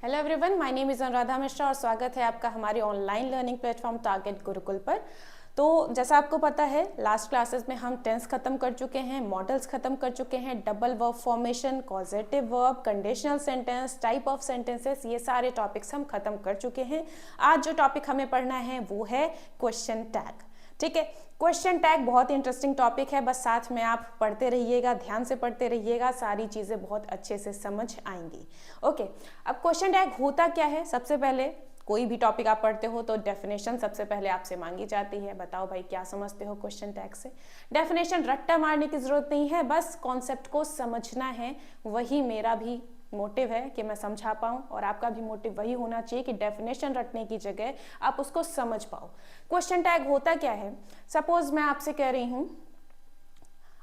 Hello everyone, my name is Anuradha Mishra और स्वागत है आपका हमारे online learning platform target Gurukul पर। तो जैसा आपको पता है, लास्ट क्लासेस में हम टेंस खत्म कर चुके हैं, मॉडल्स खत्म कर चुके हैं, double verb formation, causative verb, conditional sentence, type of sentences, ये सारे टॉपिक्स हम खत्म कर चुके हैं। आज जो टॉपिक हमें पढ़ना है वो है क्वेश्चन टैग। ठीक है, क्वेश्चन टैग बहुत ही इंटरेस्टिंग टॉपिक है, बस साथ में आप पढ़ते रहिएगा, ध्यान से पढ़ते रहिएगा, सारी चीज़ें बहुत अच्छे से समझ आएंगी। ओके, अब क्वेश्चन टैग होता क्या है? सबसे पहले कोई भी टॉपिक आप पढ़ते हो तो डेफिनेशन सबसे पहले आपसे मांगी जाती है। बताओ भाई क्या समझते हो क्वेश्चन टैग से? डेफिनेशन रट्टा मारने की जरूरत नहीं है, बस कॉन्सेप्ट को समझना है। वही मेरा भी मोटिव है कि मैं समझा पाऊँ और आपका भी मोटिव वही होना चाहिए कि डेफिनेशन रटने की जगह आप उसको समझ पाओ। क्वेश्चन टैग होता क्या है? सपोज मैं आपसे कह रही हूँ,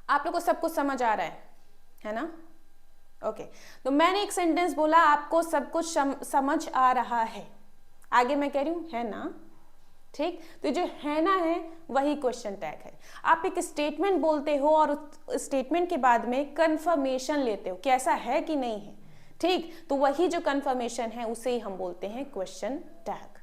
आप लोग को सब कुछ समझ आ रहा है ना? ओके, तो मैंने एक सेंटेंस बोला, आपको सब कुछ समझ आ रहा है। आगे मैं कह रही हूँ है ना? ठीक, तो जो है ना है वही क्वेश्चन टैग है। आप एक स्टेटमेंट बोलते हो और उस स्टेटमेंट के बाद में कंफर्मेशन लेते हो कि ऐसा है कि नहीं है। ठीक, तो वही जो कंफर्मेशन है उसे ही हम बोलते हैं क्वेश्चन टैग।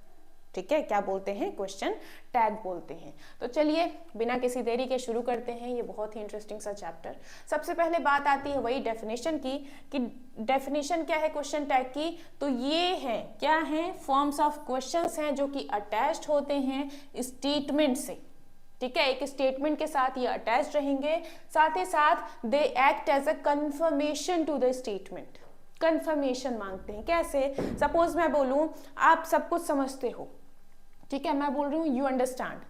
ठीक है, क्या बोलते हैं? क्वेश्चन टैग बोलते हैं। तो चलिए बिना किसी देरी के शुरू करते हैं ये बहुत ही इंटरेस्टिंग सा चैप्टर। सबसे पहले बात आती है वही डेफिनेशन की कि डेफिनेशन क्या है क्वेश्चन टैग की? तो ये है, क्या है? फॉर्म्स ऑफ क्वेश्चंस हैं जो कि अटैच्ड होते हैं स्टेटमेंट से। ठीक है, एक स्टेटमेंट के साथ ये अटैच्ड रहेंगे, साथ ही साथ they act as a confirmation to the statement. Confirmation मांगते हैं। कैसे? सपोज मैं बोलूं आप सब कुछ समझते हो। ठीक है, मैं बोल रही हूँ यू अंडरस्टैंड,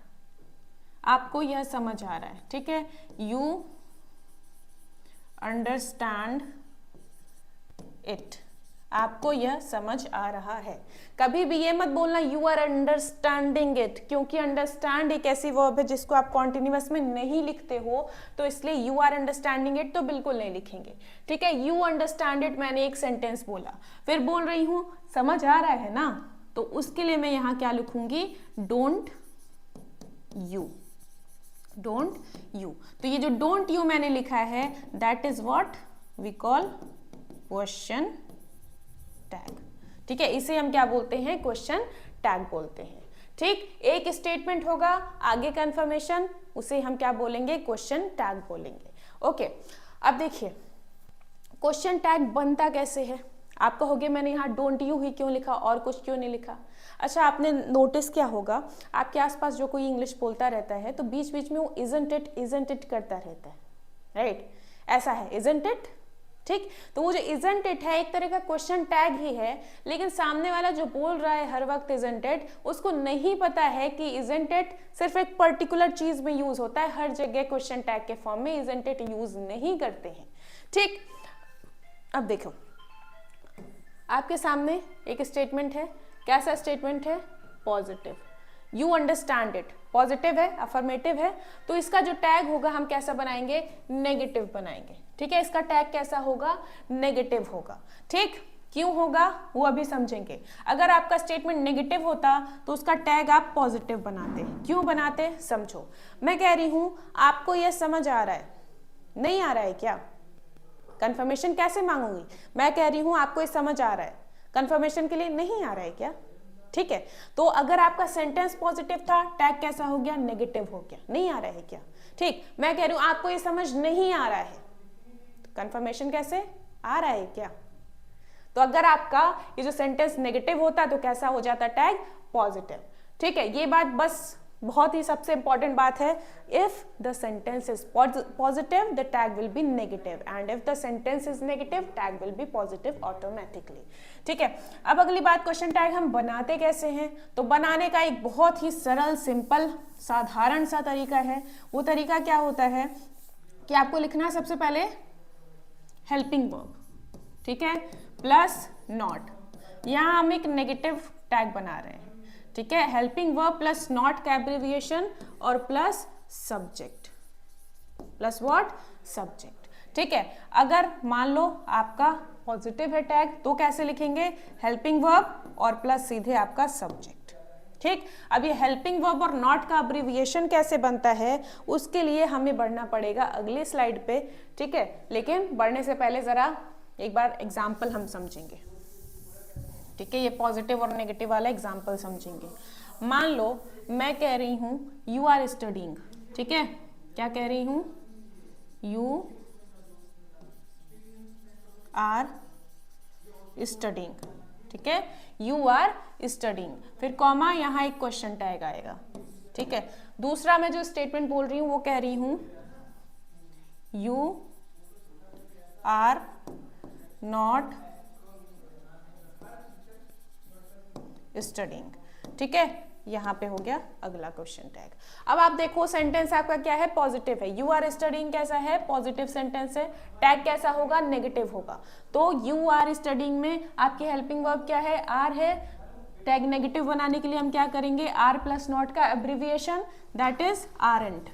आपको यह समझ आ रहा है। ठीक है, यू अंडरस्टैंड इट, आपको यह समझ आ रहा है। कभी भी ये मत बोलना यू आर अंडरस्टैंडिंग इट, क्योंकि अंडरस्टैंड एक ऐसी वर्ब है जिसको आप कॉन्टिन्यूअस में नहीं लिखते हो, तो इसलिए यू आर अंडरस्टैंडिंग इट तो बिल्कुल नहीं लिखेंगे। ठीक है, यू अंडरस्टैंड इट, मैंने एक सेंटेंस बोला, फिर बोल रही हूं समझ आ रहा है ना, तो उसके लिए मैं यहां क्या लिखूंगी? Don't you, don't you. तो ये जो डोंट यू मैंने लिखा है that is what we call question tag. ठीक है, इसे हम क्या बोलते हैं? क्वेश्चन टैग बोलते हैं। ठीक, एक स्टेटमेंट होगा, आगे कंफर्मेशन, उसे हम क्या बोलेंगे? क्वेश्चन टैग बोलेंगे। ओके, अब देखिए क्वेश्चन टैग बनता कैसे है। आप कहोगे मैंने यहाँ डोंट यू ही क्यों लिखा और कुछ क्यों नहीं लिखा? अच्छा, आपने नोटिस किया होगा आपके आसपास जो कोई इंग्लिश बोलता रहता है तो बीच बीच में वो इजंट इट करता रहता है, राइट? ऐसा है इजंट इट। ठीक, तो वो जो इजंट इट है एक तरह का क्वेश्चन टैग ही है, लेकिन सामने वाला जो बोल रहा है हर वक्त इजंट इट, उसको नहीं पता है कि इजंट इट सिर्फ एक पर्टिकुलर चीज में यूज होता है, हर जगह क्वेश्चन टैग के फॉर्म में इजंट इट यूज नहीं करते हैं। ठीक, अब देखो आपके सामने एक स्टेटमेंट है। कैसा स्टेटमेंट है? Positive. You understand it, positive है, अफर्मेटिव है, तो इसका जो टैग होगा हम कैसा बनाएंगे? नेगेटिव बनाएंगे। ठीक है, इसका टैग कैसा होगा? नेगेटिव होगा। ठीक, क्यों होगा वो अभी समझेंगे। अगर आपका स्टेटमेंट नेगेटिव होता तो उसका टैग आप पॉजिटिव बनाते। क्यों बनाते? समझो। मैं कह रही हूं आपको यह समझ आ रहा है, नहीं आ रहा है क्या? कंफर्मेशन कैसे मांगूंगी? मैं कह रही हूं आपको ये समझ आ रहा है, कंफर्मेशन के लिए नहीं आ रहा है क्या? ठीक है, तो अगर आपका सेंटेंस पॉजिटिव था, टैग कैसा हो गया? नेगेटिव हो गया, नहीं आ रहा है क्या? ठीक, मैं कह रही हूं आपको ये समझ नहीं आ रहा है, कंफर्मेशन कैसे आ रहा है क्या? तो अगर आपका ये जो सेंटेंस नेगेटिव होता तो कैसा हो जाता? Tag positive. ठीक है, ये बात बस बहुत ही सबसे इंपॉर्टेंट बात है। If the sentence is positive the tag will be negative, and if the sentence is negative tag will be positive automatically. ठीक है, अब अगली बात, क्वेश्चन टैग हम बनाते कैसे हैं? तो बनाने का एक बहुत ही सरल, सिंपल, साधारण सा तरीका है। वो तरीका क्या होता है कि आपको लिखना है सबसे पहले हेल्पिंग वर्ब, ठीक है, प्लस नॉट। यहां हम एक नेगेटिव टैग बना रहे हैं। ठीक है, हेल्पिंग वर्ब प्लस नॉट का एब्रिविएशन और plus subject, plus what? Subject. ठीक है, अगर मान लो आपका पॉजिटिव है टैग तो कैसे लिखेंगे? हेल्पिंग वर्ब और प्लस सीधे आपका सब्जेक्ट। ठीक, अब ये हेल्पिंग वर्ब और नॉट का एब्रिविएशन कैसे बनता है उसके लिए हमें बढ़ना पड़ेगा अगली स्लाइड पे। ठीक है, लेकिन बढ़ने से पहले जरा एक बार एग्जाम्पल हम समझेंगे। ठीक है, ये पॉजिटिव और नेगेटिव वाला एग्जाम्पल समझेंगे। मान लो मैं कह रही हूं यू आर स्टडीइंग, ठीक है, क्या कह रही हूं, यू आर स्टडीइंग, ठीक है, यू आर स्टडीइंग, फिर कॉमा, यहां एक क्वेश्चन टैग आएगा, ठीक है। दूसरा मैं जो स्टेटमेंट बोल रही हूं वो कह रही हूं यू आर नॉट स्टडीइंग, ठीक है, यहां पे हो गया अगला क्वेश्चन टैग। अब आप देखो सेंटेंस आपका क्या है, पॉजिटिव है, यू आर स्टडीइंग कैसा है, पॉजिटिव सेंटेंस है, टैग कैसा होगा, नेगेटिव होगा। तो यू आर स्टडीइंग में आपकी हेल्पिंग वर्ब क्या है, आर है, टैग नेगेटिव बनाने के लिए हम क्या करेंगे, आर प्लस नॉट का एब्रिविएशन दैट इज आरंट,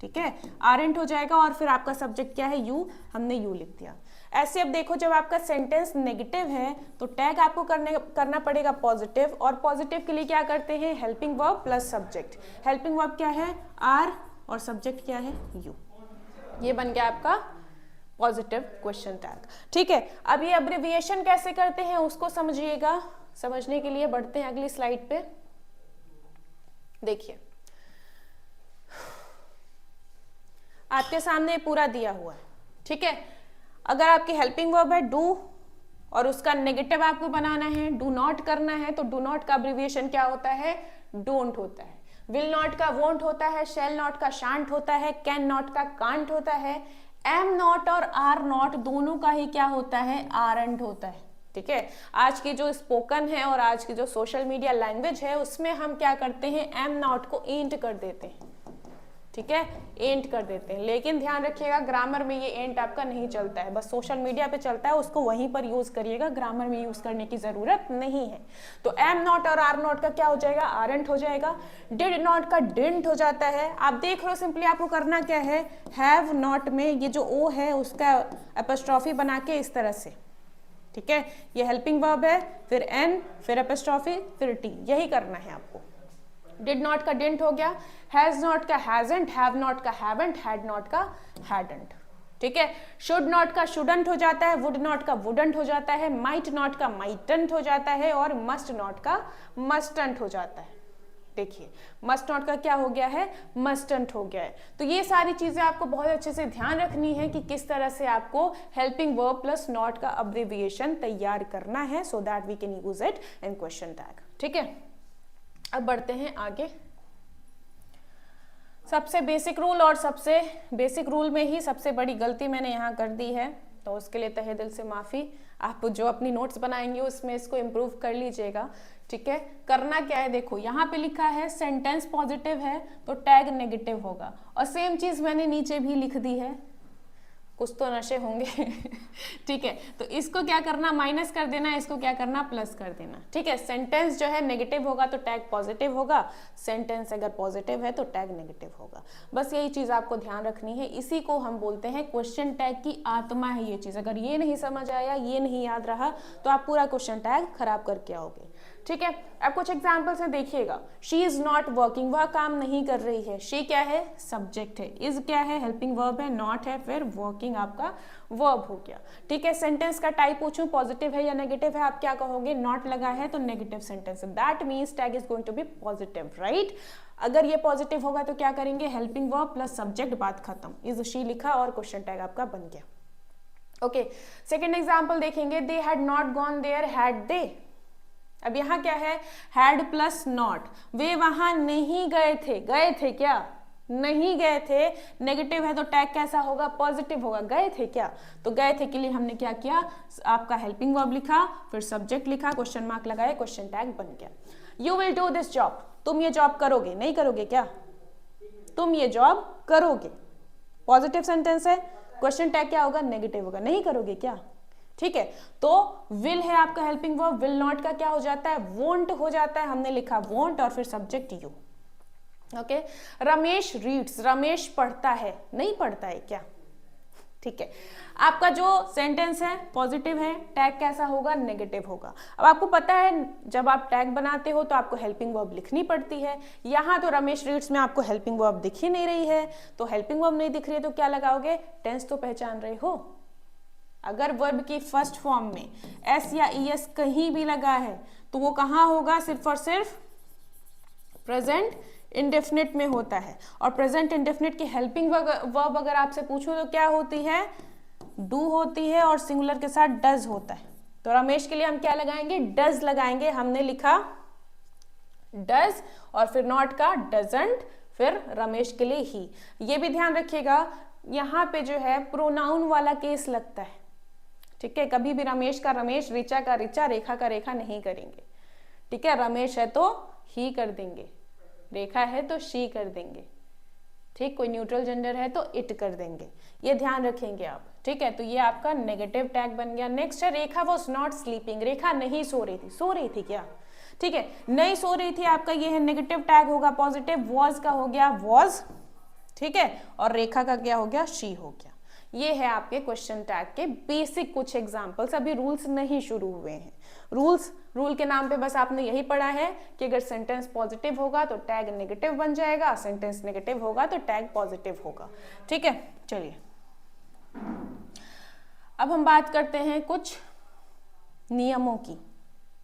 ठीक है, आरंट हो जाएगा, और फिर आपका सब्जेक्ट क्या है, यू, हमने यू लिख दिया। ऐसे अब देखो जब आपका सेंटेंस नेगेटिव है तो टैग आपको करना पड़ेगा पॉजिटिव, और पॉजिटिव के लिए क्या करते हैं, helping verb plus subject. Helping verb क्या है, आर, और सब्जेक्ट क्या है, यू। ये बन गया आपका पॉजिटिव क्वेश्चन टैग, ठीक है। अब ये अब्रिविएशन कैसे करते हैं उसको समझिएगा, समझने के लिए बढ़ते हैं अगली स्लाइड पे। देखिए आपके सामने पूरा दिया हुआ है, ठीक है। अगर आपकी हेल्पिंग वर्ब है डू और उसका नेगेटिव आपको बनाना है, डू नॉट करना है, तो डू नॉट का अब्रिविएशन क्या होता है, डोंट होता है। विल नॉट का वोंट होता है, शेल नॉट का शांट होता है, कैन नॉट का कांट होता है, एम नॉट और आर नॉट दोनों का ही क्या होता है, आरंट होता है, ठीक है। आज की जो स्पोकन है और आज की जो सोशल मीडिया लैंग्वेज है उसमें हम क्या करते हैं, एम नॉट को एंट कर देते हैं, ठीक है, एंट कर देते हैं। लेकिन ध्यान रखिएगा ग्रामर में ये एंट आपका नहीं चलता है, बस सोशल मीडिया पे चलता है, उसको वहीं पर यूज करिएगा, ग्रामर में यूज करने की जरूरत नहीं है। तो एम नॉट और आर नॉट का क्या हो जाएगा, आरंट हो जाएगा। डिड नॉट का डिडंट हो जाता है। आप देख रहे हो सिंपली आपको करना क्या है, हैव नॉट में ये जो ओ है उसका एपोस्ट्रोफी बना के इस तरह से, ठीक है, ये हेल्पिंग वर्ब है, फिर एन, फिर एपोस्ट्रोफी, फिर टी, यही करना है आपको। डिड नॉट का डिडंट हो गया, हैज नॉट का हैजंट, हैव नॉट का हैवंट, हैड नॉट का हैडंट, ठीक है। शुड नॉट का शुडंट हो जाता है, वुड नॉट का वुडंट हो जाता है, माइट नॉट का माइटंट हो जाता है, और मस्ट नॉट का मस्टंट हो जाता है। देखिए मस्ट नॉट का क्या हो गया है, मस्टंट हो गया है। तो ये सारी चीजें आपको बहुत अच्छे से ध्यान रखनी है कि किस तरह से आपको हेल्पिंग वर्ब प्लस नॉट का अब्रिविएशन तैयार करना है, so that we can use it in question tag, ठीक है। अब बढ़ते हैं आगे। सबसे बेसिक रूल, और सबसे बेसिक रूल में ही सबसे बड़ी गलती मैंने यहाँ कर दी है, तो उसके लिए तहे दिल से माफी। आप जो अपनी नोट्स बनाएंगे उसमें इसको इम्प्रूव कर लीजिएगा, ठीक है। करना क्या है, देखो यहाँ पे लिखा है सेंटेंस पॉजिटिव है तो टैग नेगेटिव होगा, और सेम चीज मैंने नीचे भी लिख दी है, कुछ तो नशे होंगे ठीक है। तो इसको क्या करना, माइनस कर देना, इसको क्या करना, प्लस कर देना, ठीक है। सेंटेंस जो है नेगेटिव होगा तो टैग पॉजिटिव होगा, सेंटेंस अगर पॉजिटिव है तो टैग नेगेटिव होगा। बस यही चीज आपको ध्यान रखनी है, इसी को हम बोलते हैं क्वेश्चन टैग की आत्मा है ये चीज। अगर ये नहीं समझ आया, ये नहीं याद रहा, तो आप पूरा क्वेश्चन टैग खराब करके आओगे, ठीक है। अब कुछ एग्जाम्पल से देखिएगा, शी इज नॉट वर्किंग, वह काम नहीं कर रही है, शी क्या है, सब्जेक्ट है, इज क्या है, हेल्पिंग वर्ब है, नॉट है, फिर वर्किंग आपका वर्ब हो गया, ठीक है। सेंटेंस का टाइप पूछूं पॉजिटिव है या नेगेटिव है, आप क्या कहोगे, नॉट लगा है तो नेगेटिव सेंटेंस है, that means tag is going to be positive, right. अगर ये पॉजिटिव होगा तो क्या करेंगे, हेल्पिंग वर्ब प्लस सब्जेक्ट, बात खत्म, इज शी लिखा और क्वेश्चन टैग आपका बन गया। ओके, सेकेंड एग्जाम्पल देखेंगे, they had not gone there, had they. अब यहाँ क्या है, हैड प्लस नॉट, वे वहां नहीं गए थे क्या, नहीं गए थे, नेगेटिव है तो टैग कैसा होगा, पॉजिटिव होगा, गए थे क्या, तो गए थे के लिए हमने क्या किया, आपका हेल्पिंग वर्ब लिखा, फिर सब्जेक्ट लिखा, क्वेश्चन मार्क लगाए, क्वेश्चन टैग बन गया। You will do this job, तुम ये जॉब करोगे, नहीं करोगे क्या, तुम ये जॉब करोगे, पॉजिटिव सेंटेंस है, क्वेश्चन टैग क्या होगा, नेगेटिव होगा, नहीं करोगे क्या, ठीक है। तो विल है आपका हेल्पिंग वर्ब, विल नॉट का क्या हो जाता है, वोंट हो जाता है, हमने लिखा वोंट, और फिर subject you, okay. Ramesh reads, Ramesh पढ़ता है, नहीं पढ़ता है क्या, ठीक है। आपका जो सेंटेंस है पॉजिटिव है, टैग कैसा होगा, नेगेटिव होगा। अब आपको पता है जब आप टैग बनाते हो तो आपको हेल्पिंग वर्ब लिखनी पड़ती है, यहाँ तो रमेश रीड्स में आपको हेल्पिंग वर्ब दिख ही नहीं रही है, तो हेल्पिंग वर्ब नहीं दिख रही है तो क्या लगाओगे, टेंस तो पहचान रहे हो, अगर वर्ब की फर्स्ट फॉर्म में एस या ईएस कहीं भी लगा है तो वो कहाँ होगा, सिर्फ और सिर्फ प्रेजेंट इंडेफिनिट में होता है। और प्रेजेंट इंडेफिनिट की हेल्पिंग वर्ब अगर आपसे पूछो तो क्या होती है, डू होती है, और सिंगुलर के साथ डज होता है। तो रमेश के लिए हम क्या लगाएंगे, डज लगाएंगे। हमने लिखा डज और फिर नॉट का डजंट, फिर रमेश के लिए ही। ये भी ध्यान रखिएगा यहाँ पे जो है प्रोनाउन वाला केस लगता है, ठीक है। कभी भी रमेश का रमेश, ऋचा का ऋचा, रेखा का रेखा नहीं करेंगे, ठीक है। रमेश है तो ही कर देंगे, रेखा है तो शी कर देंगे, ठीक। कोई न्यूट्रल जेंडर है तो इट कर देंगे, ये ध्यान रखेंगे आप, ठीक है। तो ये आपका नेगेटिव टैग बन गया। नेक्स्ट है रेखा वॉज नॉट स्लीपिंग, रेखा नहीं सो रही थी। सो रही थी क्या, ठीक है, नहीं सो रही थी, आपका ये है नेगेटिव टैग होगा। पॉजिटिव वॉज का हो गया वॉज, ठीक है, और रेखा का क्या हो गया, शी हो गया। ये है आपके क्वेश्चन टैग के बेसिक कुछ एग्जांपल्स। अभी रूल्स नहीं शुरू हुए हैं। रूल के नाम पे बस आपने यही पढ़ा है कि अगर सेंटेंस पॉजिटिव होगा तो टैग नेगेटिव बन जाएगा, सेंटेंस नेगेटिव होगा तो टैग पॉजिटिव होगा, ठीक है। चलिए अब हम बात करते हैं कुछ नियमों की,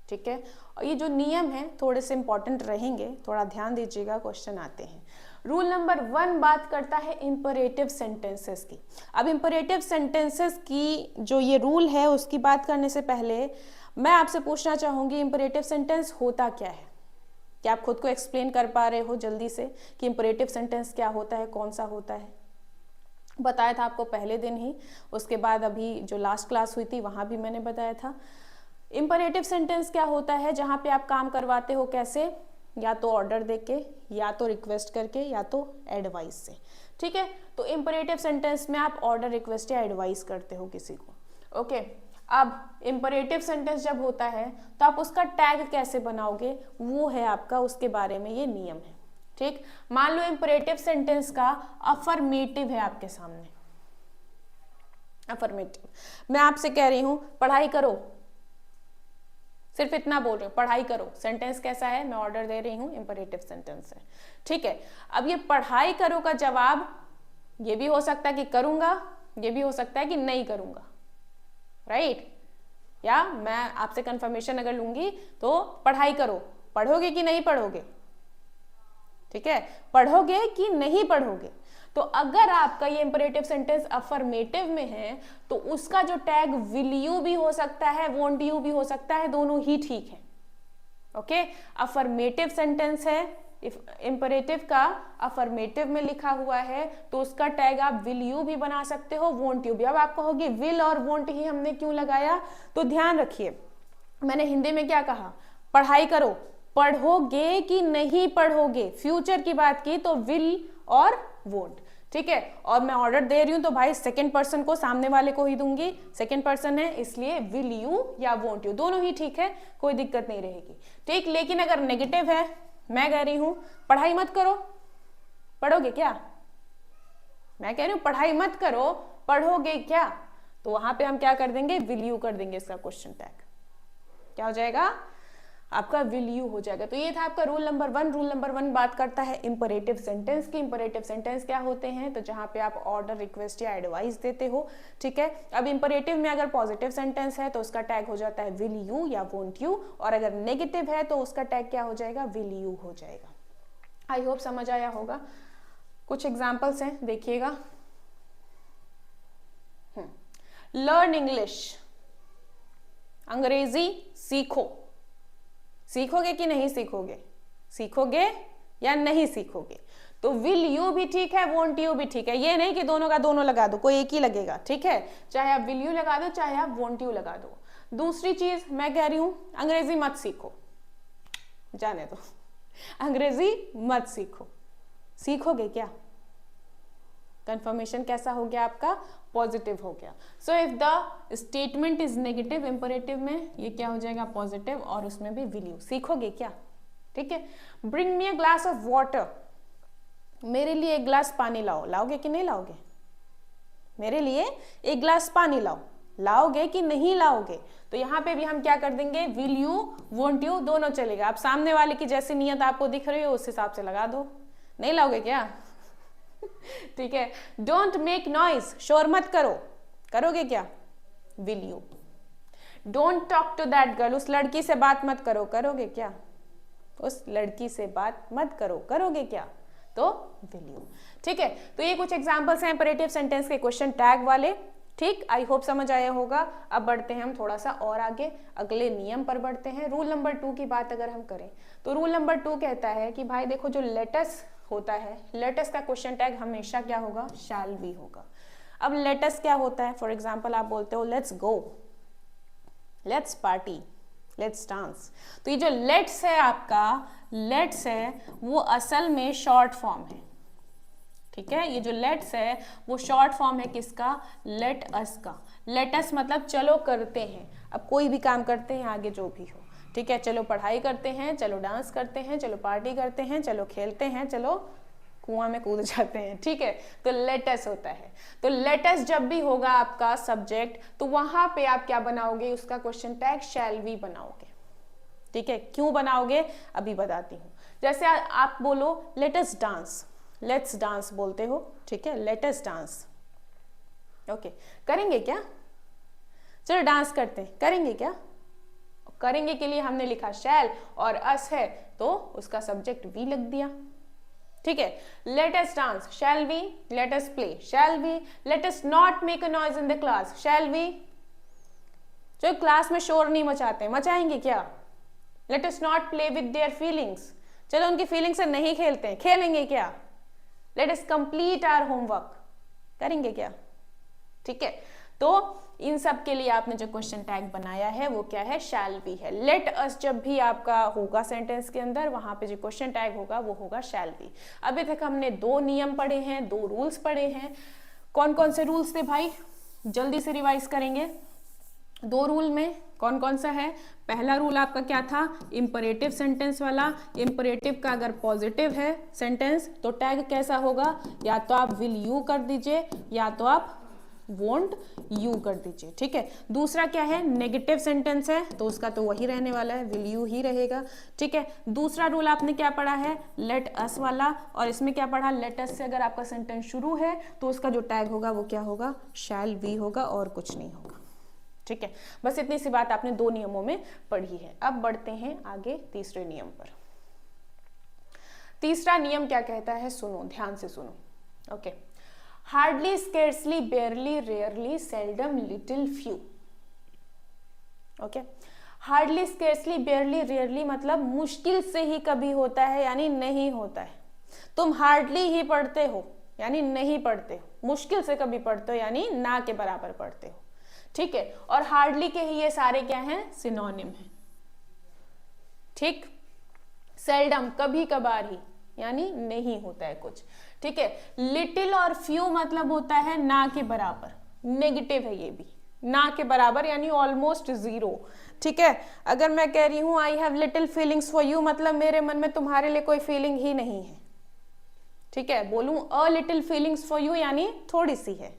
ठीक है। और ये जो नियम है थोड़े से इंपॉर्टेंट रहेंगे, थोड़ा ध्यान दीजिएगा, क्वेश्चन आते हैं। रूल नंबर 1 बात करता है इंपरेटिव सेंटेंसेस की। अब इंपरेटिव सेंटेंसेस की जो ये रूल है उसकी बात करने से पहले मैं आपसे पूछना चाहूंगी इंपरेटिव सेंटेंस होता क्या है। क्या आप खुद को एक्सप्लेन कर पा रहे हो जल्दी से कि इंपरेटिव सेंटेंस क्या होता है, कौन सा होता है? बताया था आपको पहले दिन ही, उसके बाद अभी जो लास्ट क्लास हुई थी वहां भी मैंने बताया था। इंपरेटिव सेंटेंस क्या होता है, जहां पे आप काम करवाते हो कैसे, या तो ऑर्डर देके, या तो रिक्वेस्ट करके, या तो एडवाइस से, ठीक है। तो इंपरेटिव सेंटेंस में आप ऑर्डर, रिक्वेस्ट या एडवाइस करते हो किसी को, ओके। अब इंपरेटिव सेंटेंस जब होता है तो आप उसका टैग कैसे बनाओगे, वो है आपका, उसके बारे में ये नियम है, ठीक। मान लो इंपरेटिव सेंटेंस का अफर्मेटिव है आपके सामने, अफर्मेटिव, मैं आपसे कह रही हूं पढ़ाई करो, सिर्फ इतना बोल रही हूँ पढ़ाई करो। सेंटेंस कैसा है, मैं ऑर्डर दे रही हूँ, इंपरेटिव सेंटेंस है, ठीक है। अब ये पढ़ाई करो का जवाब ये भी हो सकता है कि करूंगा, ये भी हो सकता है कि नहीं करूंगा, राइट। या मैं आपसे कंफर्मेशन अगर लूंगी तो पढ़ाई करो, पढ़ोगे कि नहीं पढ़ोगे, ठीक है, पढ़ोगे कि नहीं पढ़ोगे। तो अगर आपका ये इंपरेटिव सेंटेंस अफर्मेटिव में है तो उसका जो टैग विल यू भी हो सकता है, वोंट यू भी हो सकता है, दोनों ही ठीक है, ओके। अफर्मेटिव सेंटेंस है, इंपरेटिव का अफर्मेटिव में लिखा हुआ है तो उसका टैग आप विल यू भी बना सकते हो, वोंट यू भी। अब आप कहोगे विल और वोंट ही हमने क्यों लगाया, तो ध्यान रखिए, मैंने हिंदी में क्या कहा, पढ़ाई करो, पढ़ोगे कि नहीं पढ़ोगे, फ्यूचर की बात की तो विल और वोंट, ठीक है। और मैं ऑर्डर दे रही हूं तो भाई सेकंड पर्सन को, सामने वाले को ही दूंगी, सेकंड पर्सन है इसलिए विल यू या वोंट यू, दोनों ही ठीक है, कोई दिक्कत नहीं रहेगी, ठीक। लेकिन अगर नेगेटिव है, मैं कह रही हूं पढ़ाई मत करो, पढ़ोगे क्या, मैं कह रही हूं पढ़ाई मत करो, पढ़ोगे क्या, तो वहां पे हम क्या कर देंगे, विल यू कर देंगे, इसका क्वेश्चन टैग क्या हो जाएगा, आपका विल यू हो जाएगा। तो ये था आपका रूल नंबर 1। रूल नंबर 1 बात करता है इंपरेटिव सेंटेंस की। इंपरेटिव सेंटेंस क्या होते हैं, तो जहां पे आप ऑर्डर, रिक्वेस्ट या एडवाइस देते हो, ठीक है। अब इंपरेटिव में अगर पॉजिटिव सेंटेंस है तो उसका टैग हो जाता है विल यू या वोंट यू, और अगर नेगेटिव है तो उसका टैग क्या हो जाएगा, विल यू हो जाएगा। आई होप समझ आया होगा। कुछ एग्जाम्पल्स हैं, देखिएगा। लर्न इंग्लिश, अंग्रेजी सीखो, सीखोगे कि नहीं सीखोगे, सीखोगे या नहीं सीखोगे, तो विल यू भी ठीक है, वोंट यू भी ठीक है, ये नहीं कि दोनों का दोनों लगा दो, कोई एक ही लगेगा, ठीक है। चाहे आप विल यू लगा दो, चाहे आप वोंट यू लगा दो। दूसरी चीज मैं कह रही हूं अंग्रेजी मत सीखो, जाने दो, अंग्रेजी मत सीखो, सीखोगे क्या, कंफर्मेशन कैसा हो गया आपका, पॉजिटिव हो गया। So if the statement is negative, imperative में ये क्या हो जाएगा, पॉजिटिव, और उसमें भी विल यू, सीखोगे क्या, ठीक है। Bring me a glass of water, मेरे लिए एक ग्लास पानी लाओ, लाओगे कि नहीं लाओगे, मेरे लिए एक ग्लास पानी लाओ, लाओगे कि नहीं लाओगे, तो यहाँ पे भी हम क्या कर देंगे, विल यू, वोंट यू, दोनों चलेगा। आप सामने वाले की जैसी नियत आपको दिख रही हो उस हिसाब से लगा दो, नहीं लाओगे क्या ठीक है। डोंट मेक नॉइज, शोर मत करो, करोगे क्या, will you. Don't talk to that girl, उस लड़की से बात मत करो, करोगे क्या? उस लड़की से बात मत करो, करोगे क्या? तो विल यू। ठीक है, तो ये कुछ एग्जांपल्स हैं इंपरेटिव सेंटेंस के क्वेश्चन टैग वाले। ठीक, आई होप समझ आया होगा। अब बढ़ते हैं हम थोड़ा सा और आगे, अगले नियम पर बढ़ते हैं। रूल नंबर 2 की बात अगर हम करें तो रूल नंबर 2 कहता है कि भाई देखो, जो लेटस होता है, लेटस का क्वेश्चन टैग हमेशा क्या होगा? शैल बी होगा। अब लेटस क्या होता है? फॉर एग्जाम्पल आप बोलते हो let's go, let's party, let's dance. तो ये जो लेट्स है आपका, लेट्स है वो असल में शॉर्ट फॉर्म है। ठीक है, ये जो लेट्स है वो शॉर्ट फॉर्म है किसका? लेट अस का। लेट अस मतलब चलो करते हैं। अब कोई भी काम करते हैं आगे जो भी हो, ठीक है, चलो पढ़ाई करते हैं, चलो डांस करते हैं, चलो पार्टी करते हैं, चलो खेलते हैं, चलो कुआं में कूद जाते हैं। ठीक है, तो लेट अस होता है। तो लेट अस जब भी होगा आपका सब्जेक्ट, तो वहां पे आप क्या बनाओगे? उसका क्वेश्चन टैग शैल वी बनाओगे। ठीक है, क्यों बनाओगे अभी बताती हूँ। जैसे आप बोलो late us dance, let's dance बोलते हो, ठीक है, लेट अस डांस। ओके, करेंगे क्या? चलो डांस करते हैं, करेंगे क्या? करेंगे के लिए हमने लिखा शैल और अस है तो उसका सब्जेक्ट वी लग दिया। ठीक है, let us dance, shall we, let us play, shall we, let us not make a noise in the class, shall we. जो क्लास में शोर नहीं मचाते, मचाएंगे क्या? Let us not play with their feelings, चलो उनकी फीलिंग से नहीं खेलते हैं, खेलेंगे क्या? Let us complete our homework, करेंगे क्या? ठीक है, तो इन सब के लिए आपने जो क्वेश्चन टैग बनाया है वो क्या है? शैल बी है। लेट अस जब भी आपका होगा सेंटेंस के अंदर, वहां पे जो क्वेश्चन टैग होगा वो होगा शैल बी। अभी तक हमने 2 नियम पढ़े हैं, 2 रूल्स पढ़े हैं। कौन कौन से रूल्स थे भाई? जल्दी से रिवाइज करेंगे। 2 रूल में कौन कौन सा है? पहला रूल आपका क्या था? इंपरेटिव सेंटेंस वाला। इंपरेटिव का अगर पॉजिटिव है सेंटेंस तो टैग कैसा होगा? या तो आप विल यू कर दीजिए या तो आप वोंट यू कर दीजिए। ठीक है, दूसरा क्या है? नेगेटिव सेंटेंस है तो उसका तो वही रहने वाला है, विल यू ही रहेगा। ठीक है, दूसरा रूल आपने क्या पढ़ा है? लेट अस वाला। और इसमें क्या पढ़ा? लेट अस से अगर आपका सेंटेंस शुरू है तो उसका जो टैग होगा वो क्या होगा? शैल बी होगा और कुछ नहीं होगा। ठीक है, बस इतनी सी बात आपने 2 नियमों में पढ़ी है। अब बढ़ते हैं आगे तीसरे नियम पर। तीसरा नियम क्या कहता है? सुनो, ध्यान से सुनो। Okay, hardly, scarcely, बेयरली, rarely, seldom, little, few. Okay, hardly, scarcely, बेयरली, rarely मतलब मुश्किल से ही कभी होता है, यानी नहीं होता है। तुम हार्डली ही पढ़ते हो यानी नहीं पढ़ते हो, मुश्किल से कभी पढ़ते हो यानी ना के बराबर पढ़ते हो। ठीक है, और हार्डली के ही ये सारे क्या हैं? सिनोनिम है। ठीक, सेल्डम कभी कभार ही यानी नहीं होता है कुछ। ठीक है, लिटिल और फ्यू मतलब होता है ना के बराबर, नेगेटिव है ये भी, ना के बराबर यानी ऑलमोस्ट जीरो। ठीक है, अगर मैं कह रही हूं I have little feelings for you मतलब मेरे मन में तुम्हारे लिए कोई फीलिंग ही नहीं है। ठीक है, बोलूं a little feelings for you यानी थोड़ी सी है।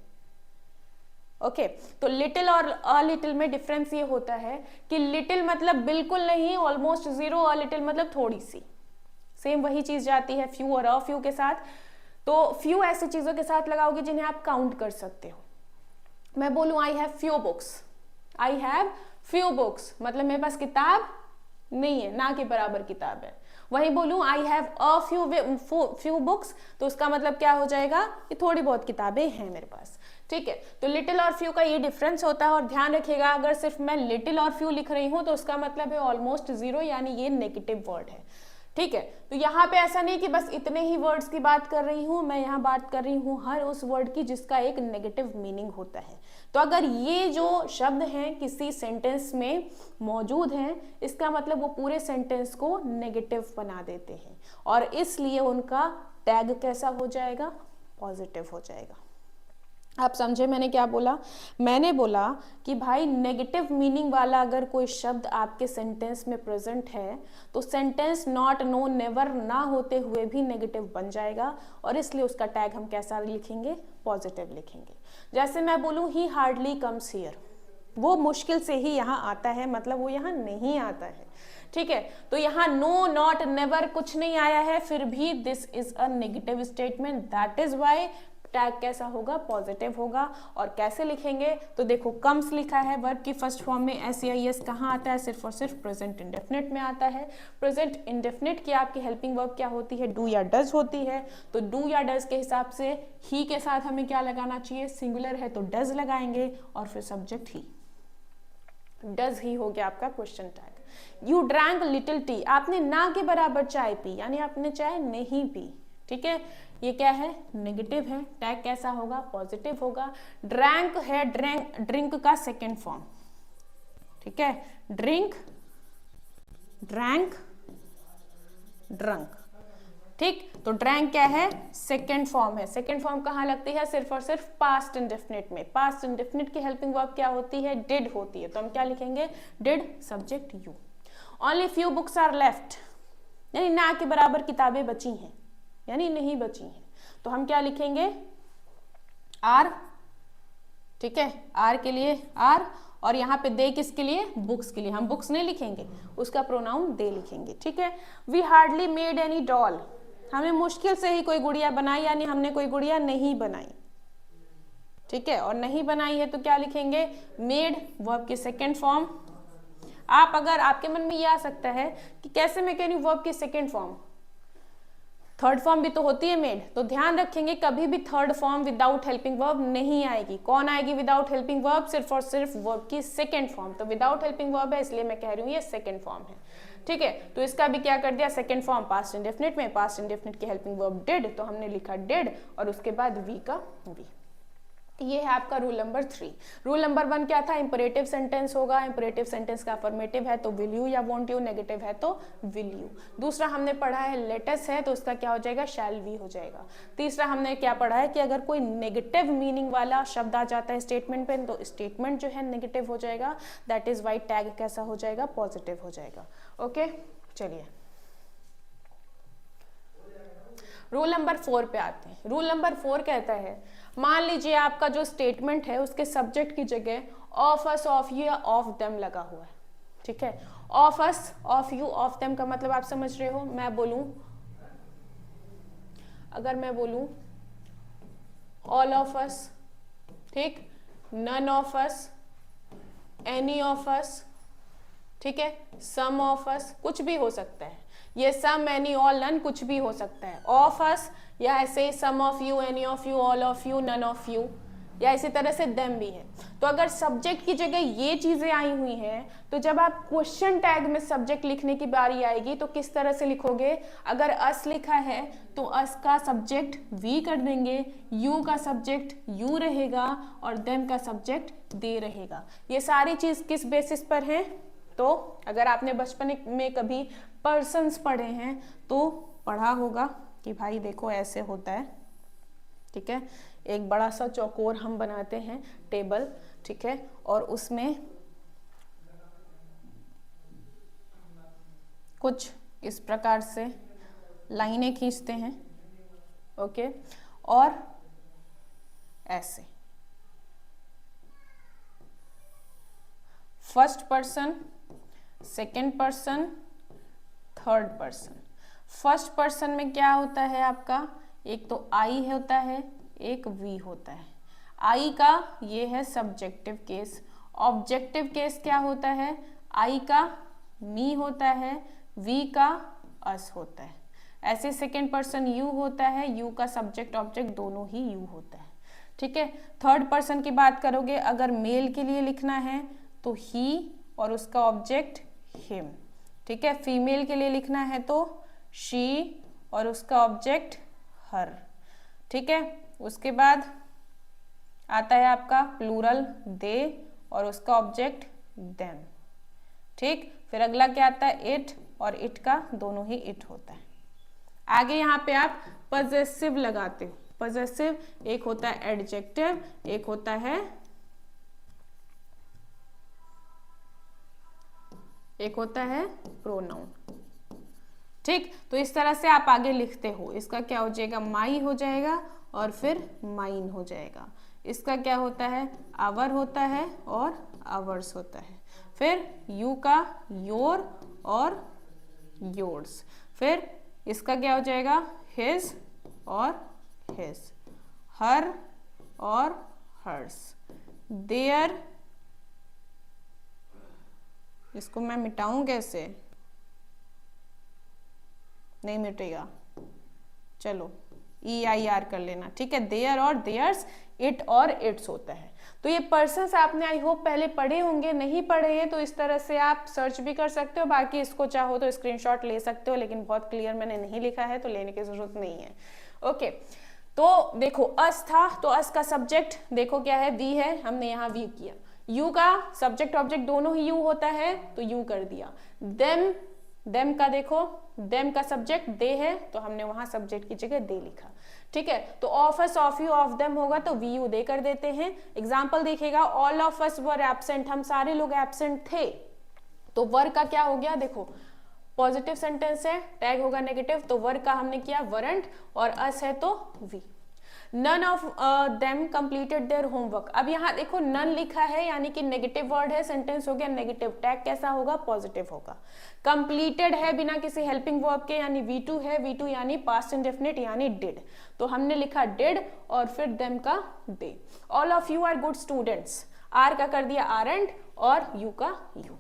ओके, तो लिटिल और अ लिटिल में डिफरेंस ये होता है कि लिटिल मतलब बिल्कुल नहीं, ऑलमोस्ट जीरो, अ लिटिल मतलब थोड़ी सी। सेम वही चीज जाती है फ्यू और अ फ्यू के साथ। तो फ्यू ऐसी चीजों के साथ लगाओगे जिन्हें आप काउंट कर सकते हो। मैं बोलूं I have few books, I have few books मतलब मेरे पास किताब नहीं है, ना के बराबर किताब है। वही बोलूं I have a few books तो उसका मतलब क्या हो जाएगा कि थोड़ी बहुत किताबें हैं मेरे पास। ठीक है, तो लिटिल और फ्यू का ये डिफरेंस होता है। और ध्यान रखिएगा, अगर सिर्फ मैं लिटिल और फ्यू लिख रही हूं तो उसका मतलब है ऑलमोस्ट जीरो, यानी ये नेगेटिव वर्ड है। ठीक है, तो यहाँ पे ऐसा नहीं कि बस इतने ही वर्ड्स की बात कर रही हूँ, मैं यहाँ बात कर रही हूँ हर उस वर्ड की जिसका एक नेगेटिव मीनिंग होता है। तो अगर ये जो शब्द हैं किसी सेंटेंस में मौजूद हैं, इसका मतलब वो पूरे सेंटेंस को नेगेटिव बना देते हैं और इसलिए उनका टैग कैसा हो जाएगा? पॉजिटिव हो जाएगा। आप समझे मैंने क्या बोला? मैंने बोला कि भाई नेगेटिव मीनिंग वाला अगर कोई शब्द आपके सेंटेंस में प्रेजेंट है तो सेंटेंस नॉट, नो, नेवर ना होते हुए भी नेगेटिव बन जाएगा और इसलिए उसका टैग हम कैसा लिखेंगे? पॉजिटिव लिखेंगे। जैसे मैं बोलूं ही हार्डली कम्स हियर, वो मुश्किल से ही यहाँ आता है मतलब वो यहाँ नहीं आता है। ठीक है, तो यहाँ नो, नॉट, नेवर कुछ नहीं आया है, फिर भी this is a negative statement, that is why tag कैसा होगा, पॉजिटिव होगा। और कैसे लिखेंगे, तो देखो कम्स लिखा है, वर्ब की फर्स्ट फॉर्म में SEIS कहाँ आता है, सिर्फ और सिर्फ प्रेजेंट इंडेफिनिट में आता है। प्रेजेंट इंडेफिनिट की आपकी हेल्पिंग वर्ब क्या होती है, डू या डज होती है। तो डू या डज के हिसाब से ही के साथ हमें क्या लगाना चाहिए, सिंगुलर है तो डज लगाएंगे और फिर सब्जेक्ट ही, डज ही हो गया आपका question tag. You drank little T, आपने ना के बराबर चाय पी, यानी आपने चाय नहीं पी, ठीक है, ये क्या है, नेगेटिव है। टैग कैसा होगा, पॉजिटिव होगा। ड्रैंक है, ड्रिंक का सेकेंड फॉर्म, ठीक है, ड्रिंक, ड्रैंक, ड्रंक, ठीक। तो ड्रैंक क्या है, सेकेंड फॉर्म है। सेकेंड फॉर्म कहाँ लगती है, सिर्फ और सिर्फ पास्ट इंडेफिनिट में। पास्ट इंडेफिनिट की हेल्पिंग वर्ब क्या होती है, डिड होती है। तो हम क्या लिखेंगे, did, subject you. Only few books are left, यानी ना के बराबर किताबें बची हैं, यानी नहीं बची हैं। तो हम क्या लिखेंगे, आर, ठीक है, आर के लिए आर, और यहाँ पे दे किसके लिए, बुक्स के लिए। हम बुक्स नहीं लिखेंगे, उसका प्रोनाउन दे लिखेंगे, ठीक है। We hardly made any doll, हमें मुश्किल से ही कोई गुड़िया बनाई, यानी हमने कोई गुड़िया नहीं बनाई, ठीक है। और नहीं बनाई है तो क्या लिखेंगे, मेड, वर्ब की सेकेंड फॉर्म। आप अगर आपके मन में ये आ सकता है कि कैसे मैं कह रही हूँ वर्ब की सेकेंड फॉर्म, थर्ड फॉर्म भी तो होती है मेड, तो ध्यान रखेंगे कभी भी third form without helping verb नहीं आएगी। कौन आएगी विदाउट हेल्पिंग वर्ब, सिर्फ और सिर्फ वर्ब की सेकेंड फॉर्म। तो विदाउट हेल्पिंग वर्ब है, इसलिए मैं कह रही हूँ ये सेकेंड फॉर्म है, ठीक है। तो इसका भी क्या कर दिया, सेकेंड फॉर्म पास्ट इंडेफिनिट में, पास्ट इंडेफिनिट की हेल्पिंग वर्ब डिड, तो हमने लिखा डिड और उसके बाद वी का वी। ये है आपका रूल नंबर 3। रूल नंबर 1 क्या था, इंपरेटिव सेंटेंस होगा, इंपरेटिव सेंटेंस का अफर्मेटिव है तो विल यू या वोंट यू, नेगेटिव है तो विल यू। दूसरा हमने पढ़ा है लेटस है तो उसका क्या हो जाएगा, शैल वी हो जाएगा। तीसरा हमने क्या पढ़ा है कि अगर कोई नेगेटिव मीनिंग वाला शब्द आ जाता है स्टेटमेंट पे तो स्टेटमेंट जो है नेगेटिव हो जाएगा, दैट इज वाई टैग कैसा हो जाएगा, पॉजिटिव हो जाएगा। ओके, चलिए रूल नंबर 4 पे आते हैं। रूल नंबर 4 कहता है, मान लीजिए आपका जो स्टेटमेंट है उसके सब्जेक्ट की जगह ऑफ अस, ऑफ यू या ऑफ देम लगा हुआ है, ठीक है। Of us, of you, of them का मतलब आप समझ रहे हो। मैं बोलूं, अगर मैं बोलूं ऑल ऑफ अस, ठीक, none of us, any of us, ठीक है, सम ऑफ अस, कुछ भी हो सकता है। ये सम, एनी, ऑल, नन कुछ भी हो सकता है। ऑफ अस या ऐसे some of you, any of you, all of you, none of you, या इसी तरह से देम भी है। तो अगर सब्जेक्ट की जगह ये चीजें आई हुई हैं तो जब आप क्वेश्चन टैग में सब्जेक्ट लिखने की बारी आएगी तो किस तरह से लिखोगे। अगर अस लिखा है तो अस का सब्जेक्ट वी कर देंगे, यू का सब्जेक्ट यू रहेगा और देम का सब्जेक्ट दे रहेगा। ये सारी चीज किस बेसिस पर है, तो अगर आपने बचपन में कभी पर्सन्स पढ़े हैं तो पढ़ा होगा कि भाई देखो ऐसे होता है, ठीक है। एक बड़ा सा चौकोर हम बनाते हैं टेबल, ठीक है, और उसमें कुछ इस प्रकार से लाइनें खींचते हैं, ओके, और ऐसे first person, second person, third person. First person में क्या होता है आपका, एक तो आई होता है, एक वी होता है। आई का ये है सब्जेक्टिव केस, ऑब्जेक्टिव केस क्या होता है, आई का मी होता है, वी का अस होता है। ऐसे सेकेंड पर्सन यू होता है, यू का सब्जेक्ट ऑब्जेक्ट दोनों ही यू होता है, ठीक है। थर्ड पर्सन की बात करोगे, अगर मेल के लिए लिखना है तो ही और उसका ऑब्जेक्ट हिम, ठीक है। फीमेल के लिए लिखना है तो शी और उसका ऑब्जेक्ट हर, ठीक है। उसके बाद आता है आपका प्लूरल दे और उसका ऑब्जेक्ट देम, ठीक। फिर अगला क्या आता है, इट, और इट का दोनों ही इट होता है। आगे यहाँ पे आप पजेसिव लगाते हो। पजेसिव एक होता है एडजेक्टिव, एक होता है प्रोनाउन, ठीक। तो इस तरह से आप आगे लिखते हो। इसका क्या हो जाएगा, माई हो जाएगा और फिर माइन हो जाएगा। इसका क्या होता है, आवर होता है और आवर्स होता है। फिर यू का योर और योर्स। फिर इसका क्या हो जाएगा, हिज और हिज। हर और हर्स, देयर, इसको मैं मिटाऊं कैसे, नहीं मिटेगा, चलो EIR कर लेना, ठीक है। देयर और देयर्स, इट और इट्स होता है। तो ये पर्सन्स आपने आई होप पहले पढ़े होंगे, नहीं पढ़े हैं तो इस तरह से आप सर्च भी कर सकते हो, बाकी इसको चाहो तो स्क्रीनशॉट ले सकते हो, लेकिन बहुत क्लियर मैंने नहीं लिखा है तो लेने की जरूरत नहीं है। ओके, तो देखो अस था, तो अस का सब्जेक्ट देखो क्या है, वी है, हमने यहाँ वी किया। यू का सब्जेक्ट ऑब्जेक्ट दोनों ही यू होता है तो यू कर दिया। देम, देम का देखो, देम का सब्जेक्ट दे है तो हमने वहां सब्जेक्ट की जगह दे लिखा, ठीक है। तो of us, of you, of them होगा तो वी यू दे कर देते हैं। एग्जाम्पल देखिएगा, all of us were absent, हम सारे लोग एब्सेंट थे, तो वर का क्या हो गया, देखो पॉजिटिव सेंटेंस है, टैग होगा नेगेटिव, तो वर का हमने किया वरंट, और अस है तो we. None of them completed their homework, अब यहाँ देखो नन लिखा है यानी कि नेगेटिव वर्ड है, सेंटेंस हो गया नेगेटिव, टैग कैसा होगा, पॉजिटिव होगा। कंप्लीटेड है बिना किसी हेल्पिंग वर्ब के यानी V2 है, V2 यानी पास्ट इंडेफिनिट यानी डिड, तो हमने लिखा डिड और फिर देम का दे। All of you are good students, are का कर दिया आरंट और यू का यू।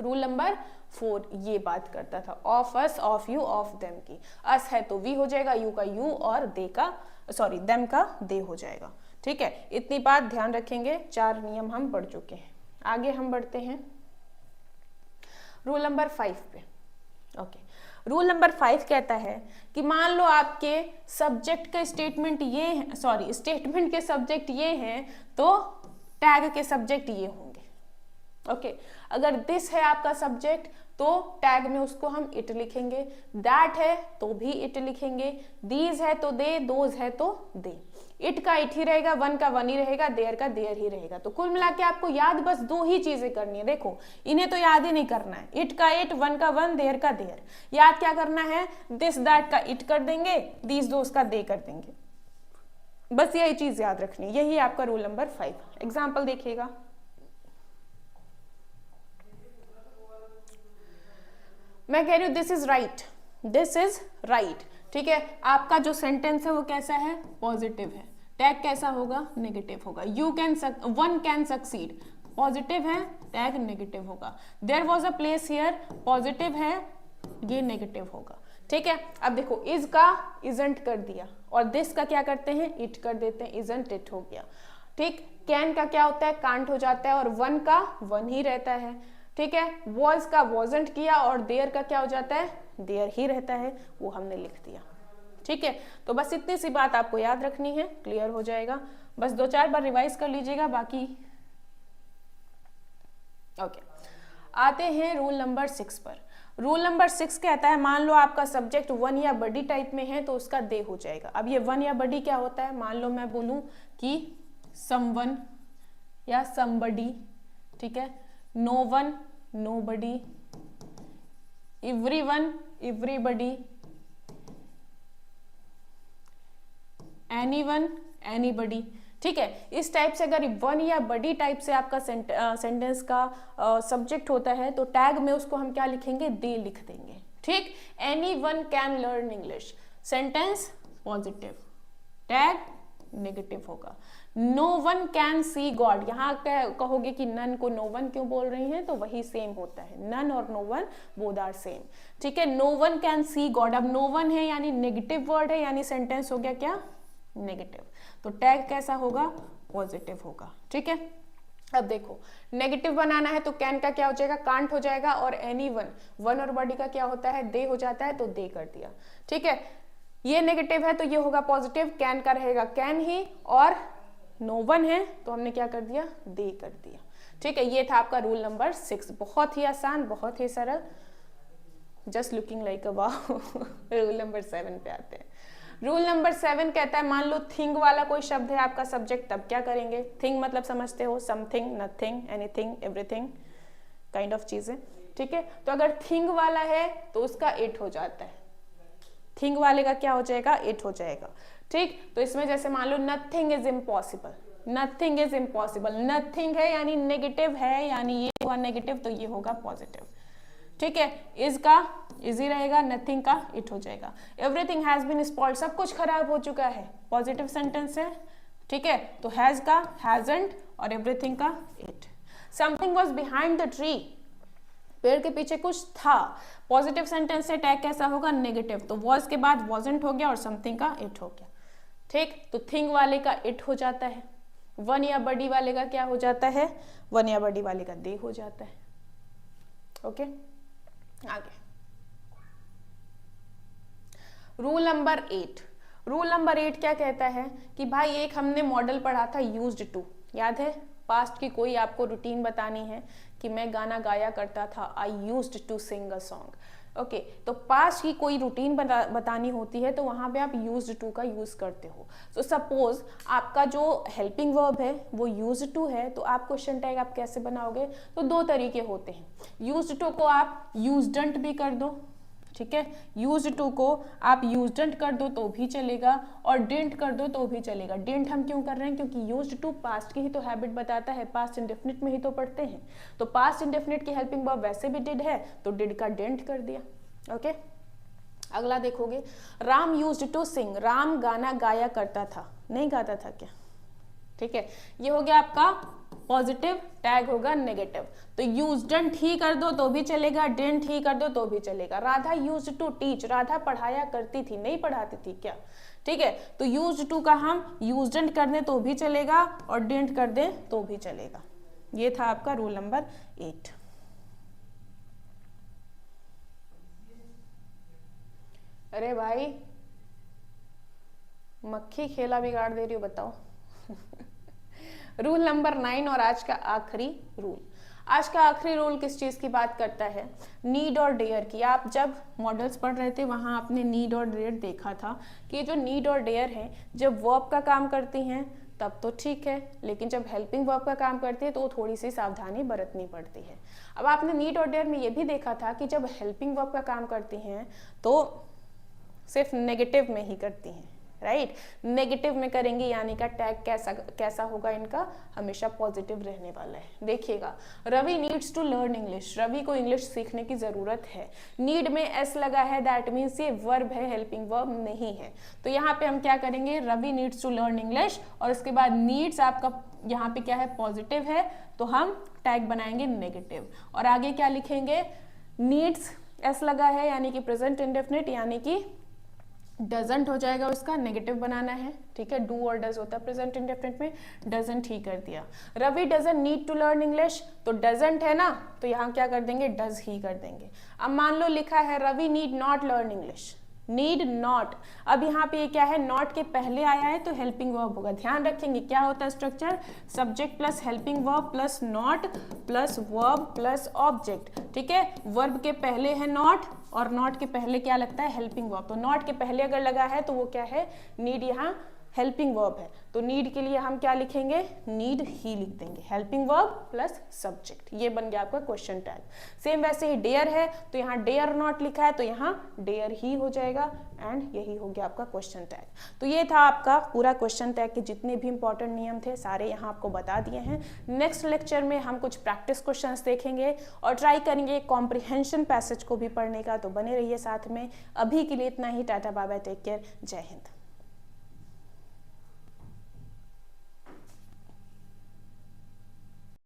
रूल नंबर 4 ये बात करता था, of us, of you, of them की। अस है तो वी हो जाएगा, यू का यू और दे का सॉरी देम का दे हो जाएगा, ठीक है। इतनी बात ध्यान रखेंगे, 4 नियम हम पढ़ चुके हैं। आगे हम बढ़ते हैं रूल नंबर 5 पे। ओके, रूल नंबर 5 कहता है कि मान लो आपके सब्जेक्ट का स्टेटमेंट ये है, सॉरी स्टेटमेंट के सब्जेक्ट ये हैं तो टैग के सब्जेक्ट ये होंगे। ओके, अगर दिस है आपका सब्जेक्ट तो टैग में उसको हम इट लिखेंगे, दैट है तो भी इट लिखेंगे, दीज है तो दे, दोज है तो दे। इट का इट ही रहेगा, वन का वन ही रहेगा, देयर का देयर ही रहेगा। तो कुल मिला के आपको याद बस 2 ही चीजें करनी है, देखो इन्हें तो याद ही नहीं करना है, इट का इट, वन का वन, देयर का देयर। याद क्या करना है, दिस दैट का इट कर देंगे, दीज दोज का दे कर देंगे, बस यही चीज याद रखनी, यही आपका रूल नंबर 5। एग्जाम्पल देखिएगा, मैं कह रही हूं this is right, this is right, ठीक है। आपका जो सेंटेंस है वो कैसा है, पॉजिटिव है, टैग कैसा होगा, नेगेटिव होगा। You can, one can succeed, positive है, टैग नेगेटिव होगा। There was a place here, positive है, ये नेगेटिव होगा, ठीक है। अब देखो इज का इजंट कर दिया और दिस का क्या करते हैं, इट कर देते हैं, इजंट इट हो गया, ठीक। कैन का क्या होता है, कांट हो जाता है और वन का वन ही रहता है, ठीक है। वॉज का वॉजंट किया और देयर का क्या हो जाता है, देयर ही रहता है, वो हमने लिख दिया, ठीक है। तो बस इतनी सी बात आपको याद रखनी है, क्लियर हो जाएगा, बस 2-4 बार रिवाइज कर लीजिएगा बाकी। ओके, आते हैं रूल नंबर 6 पर। रूल नंबर 6 कहता है मान लो आपका सब्जेक्ट वन या बडी टाइप में है तो उसका दे हो जाएगा। अब ये वन या बडी क्या होता है, मान लो मैं बोलूं कि समवन या समबडी, ठीक है, no one, nobody, everyone, everybody, anyone, anybody, ठीक है। इस टाइप से अगर वन या बडी टाइप से आपका सेंटेंस का सब्जेक्ट होता है तो टैग में उसको हम क्या लिखेंगे, दे लिख देंगे, ठीक। Anyone can learn English, sentence positive, tag negative होगा। No one can see God, यहाँ कहोगे कि नन को नो वन क्यों बोल रही हैं, तो वही सेम होता है, नन और no one both are same, ठीक है। No one can see God, अब नो वन है यानी नेगेटिव वर्ड है यानी सेंटेंस हो गया क्या, नेगेटिव, तो टैग कैसा होगा, पॉजिटिव होगा, ठीक है। अब देखो नेगेटिव बनाना है तो कैन का क्या हो जाएगा, कांट हो जाएगा, और एनी वन, वन और बॉडी का क्या होता है, दे हो जाता है, तो दे कर दिया, ठीक है। ये नेगेटिव है तो ये होगा पॉजिटिव, कैन का रहेगा कैन ही, और नो वन है तो हमने क्या कर दिया, दे कर दिया, ठीक है। ये था आपका रूल नंबर 6, बहुत ही आसान, बहुत ही सरल, जस्ट लुकिंग लाइक अ वाव। रूल नंबर 7 पे आते हैं। रूल नंबर 7 कहता है मान लो थिंग वाला कोई शब्द है आपका सब्जेक्ट, तब क्या करेंगे। थिंग मतलब समझते हो, something, nothing, anything, everything kind of चीजें, ठीक है। तो अगर थिंग वाला है तो उसका इट हो जाता है, थिंग वाले का क्या हो जाएगा, इट हो जाएगा, ठीक। तो इसमें जैसे मान लो nothing is impossible, nothing is impossible, nothing है यानी नेगेटिव है, यानी ये हुआ नेगेटिव तो ये होगा पॉजिटिव, ठीक है, इज का इजी रहेगा, नथिंग का इट हो जाएगा। एवरीथिंग हैज बीन स्पॉइल्ड, सब कुछ खराब हो चुका है, पॉजिटिव सेंटेंस है, ठीक है, तो हैज का हैजंट और एवरीथिंग का it. Something was behind the tree, पेड़ के पीछे कुछ था, पॉजिटिव सेंटेंस से टैग कैसा होगा, नेगेटिव, तो वॉज के बाद वॉजंट हो गया और समथिंग का इट हो गया, ठीक। तो थिंग वाले का इट हो जाता है, वन या बडी वाले का क्या हो जाता है, वन या बडी वाले का दे हो जाता है। ओके, आगे रूल नंबर 8। रूल नंबर 8 क्या कहता है कि भाई एक हमने मॉडल पढ़ा था यूज्ड टू, याद है, पास्ट की कोई आपको रूटीन बतानी है कि मैं गाना गाया करता था, I used to sing a song. Okay, तो पास्ट की कोई रूटीन बतानी होती है तो वहां पे आप यूज्ड टू का यूज करते हो। सो सपोज आपका जो हेल्पिंग वर्ब है वो यूज्ड टू है, तो आप क्वेश्चन टैग आप कैसे बनाओगे, तो दो तरीके होते हैं। यूज्ड टू को आप यूज्डंट भी कर दो, ठीक है, यूज्ड टू को आप यूज्डंट कर दो तो भी चलेगा और डिडंट कर दो तो भी चलेगा। डिडंट हम क्यों कर रहे हैं, क्योंकि यूज्ड टू पास्ट की ही तो हैबिट बताता है, पास्ट इंडेफिनिट में ही तो पढ़ते हैं, तो पास्ट इंडेफिनिट की हेल्पिंग वर्ब वैसे भी डिड है तो डिड का डिडंट कर दिया। ओके, अगला देखोगे, Ram used to sing, Ram गाना गाया करता था, नहीं गाता था क्या, ठीक है, ये हो गया आपका पॉजिटिव, टैग होगा नेगेटिव, तो यूज्डंट ही कर दो तो भी चलेगा, डिडंट ही कर दो तो भी चलेगा। Radha used to teach, Radha पढ़ाया करती थी, नहीं पढ़ाती थी क्या, ठीक है, तो यूज्ड टू का हम यूज्डंट कर दें तो भी चलेगा और डिडंट कर दें तो भी चलेगा। ये था आपका रूल नंबर 8। अरे भाई मक्खी खेला बिगाड़ दे रही हो, बताओ। रूल नंबर 9 और आज का आखिरी रूल। आज का आखिरी रूल किस चीज की बात करता है, नीड और डेयर की। आप जब मॉडल्स पढ़ रहे थे वहां आपने नीड और डेयर देखा था कि जो नीड और डेयर है जब वर्ब का काम करती हैं तब तो ठीक है, लेकिन जब हेल्पिंग वर्ब का काम करती है तो थोड़ी सी सावधानी बरतनी पड़ती है। अब आपने नीड और डेयर में ये भी देखा था कि जब हेल्पिंग वर्ब का काम करती हैं तो सिर्फ नेगेटिव में ही करती हैं, राइट, नेगेटिव में करेंगे यानी का टैग कैसा होगा इनका, हमेशा पॉजिटिव रहने वाला है। देखिएगा, Ravi needs to learn English, Ravi को इंग्लिश सीखने की जरूरत है, नीड में एस लगा है, दैट मीन्स ये वर्ब है, हेल्पिंग वर्ब नहीं है, तो यहाँ पे हम क्या करेंगे, Ravi needs to learn English और उसके बाद नीड्स आपका यहाँ पे क्या है, पॉजिटिव है, तो हम टैग बनाएंगे नेगेटिव और आगे क्या लिखेंगे, नीड्स एस लगा है यानी कि प्रेजेंट इंडेफिनिट यानी कि डजंट हो जाएगा, उसका नेगेटिव बनाना है, ठीक है, डू और डज होता है प्रेजेंट इंडेफिनिट में, डजंट ही कर दिया। Ravi doesn't need to learn English, तो डजंट है ना, तो यहाँ क्या कर देंगे, डज ही कर देंगे। अब मान लो लिखा है Ravi need not learn English, need not, अब यहाँ पे ये क्या है, नॉट के पहले आया है तो हेल्पिंग वर्ब होगा, ध्यान रखेंगे क्या होता है structure, subject plus helping verb plus not plus verb plus object, ठीक है, वर्ब के पहले है नॉट और नॉट के पहले क्या लगता है, हेल्पिंग वर्ब, तो नॉट के पहले अगर लगा है तो वो क्या है, नीड, यहाँ हेल्पिंग वर्ब है, तो नीड के लिए हम क्या लिखेंगे, नीड ही लिख देंगे, हेल्पिंग वर्ब प्लस सब्जेक्ट, ये बन गया आपका क्वेश्चन टैग। सेम वैसे ही डेयर है तो यहाँ डेयर नॉट लिखा है तो यहाँ डेयर ही हो जाएगा एंड यही हो गया आपका क्वेश्चन टैग। तो ये था आपका पूरा क्वेश्चन टैग के जितने भी इंपॉर्टेंट नियम थे सारे यहाँ आपको बता दिए हैं। नेक्स्ट लेक्चर में हम कुछ प्रैक्टिस क्वेश्चंस देखेंगे और ट्राई करेंगे कॉम्प्रिहेंशन पैसेज को भी पढ़ने का, तो बने रहिए साथ में। अभी के लिए इतना ही, tata bye bye, take care, Jai Hind.